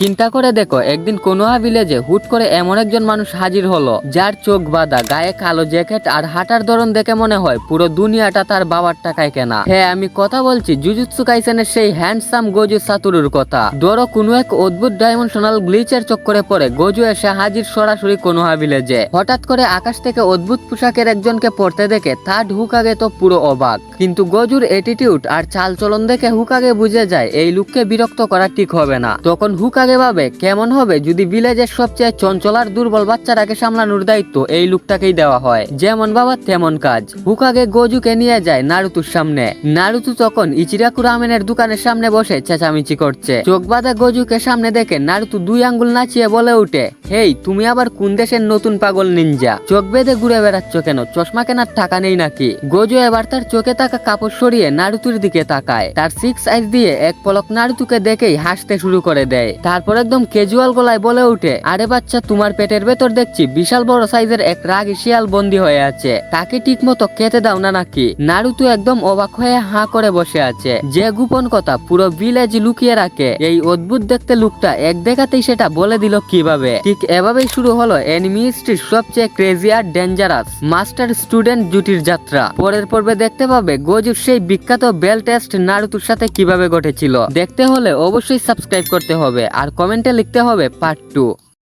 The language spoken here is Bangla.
চিন্তা করে দেখো, একদিন কোনোহা ভিলেজে হুট করে এমন একজন মানুষ হাজির হলো যার চোখ বাঁধা, গায়ে কালো জ্যাকেট আর হাঁটার ধরন দেখে মনে হয় পুরো দুনিয়াটা তার বাবার টাকায় কেনা। হ্যাঁ, আমি কথা বলছি জুজুৎসু কাইসেনের সেই হ্যান্ডসাম গোজু সাতুরুর কথা। ধরো কোনো এক অদ্ভুত ডাইমেনশনাল গ্লিচের চক্করে পড়ে গোজু এসে হাজির সরাসরি কোনোহা ভিলেজে। হঠাৎ করে আকাশ থেকে অদ্ভুত পোশাকের একজনকে পড়তে দেখে তার হুকাগে তো পুরো অবাক। কিন্তু গোজুর অ্যাটিটিউড আর চালচলন দেখে হুকাগে বুঝে যায় এই লোককে বিরক্ত করা ঠিক হবে না। তখন হুকাগে ভাবে কেমন হবে যদি ভিলেজের সবচেয়ে চঞ্চল আর দুর্বল বাচ্চাটাকে সামলানোর দায়িত্ব এই লোকটাকেই দেওয়া হয়। যেমন বাবা তেমন কাজ। হুকাগে গোজুকে নিয়ে যায় নারুতুর সামনে। নারুতু তখন ইচিরাকু রামেনের দোকানের সামনে বসে চেঁচামেচি করছে। চোখ বাঁধা গোজুকে সামনে দেখে নারুতু 2 আঙ্গুল নাচিয়ে বলে উঠে, হেই তুমি আবার কোন দেশের নতুন পাগল নিনজা? চোখ বেঁধে ঘুরে বেড়াচ্ছ কেন? চশমা কেনার টাকা নেই নাকি? গোজু এবার তার চোখে থাকা কাপড় সরিয়ে নারুতুর দিকে তাকায়। তার 6 আইস দিয়ে এক পলক নারুতুকে দেখেই হাসতে শুরু করে দেয়। তারপর একদম ক্যাজুয়াল গলায় বলে উঠে, আরে বাচ্চা, তোমার পেটের ভেতর দেখছি বিশাল বড় সাইজের এক রাগী শিয়াল বন্দী হয়ে আছে। তাকে ঠিক মতো খেতে দাও না নাকি? নারুতু একদম অবাক হয়ে হাঁ করে বসে আছে। যে গোপন কথা পুরো ভিলেজ লুকিয়ে রাখে, এই অদ্ভুত দেখতে লোকটা এক দেখাতেই সেটা বলে দিল কিভাবে। ঠিক এভাবেই শুরু হলো এনিমি হিস্ট্রির সবচেয়ে ক্রেজি আর ডেঞ্জারাস মাস্টার স্টুডেন্ট জুটির যাত্রা। পরের পর্বে দেখতে পাবে গোজুর সেই বিখ্যাত বেল টেস্ট নারুতুর সাথে কিভাবে ঘটেছিল। দেখতে হলে অবশ্যই সাবস্ক্রাইব করতে হবে আর কমেন্টে লিখতে হবে পার্ট 2।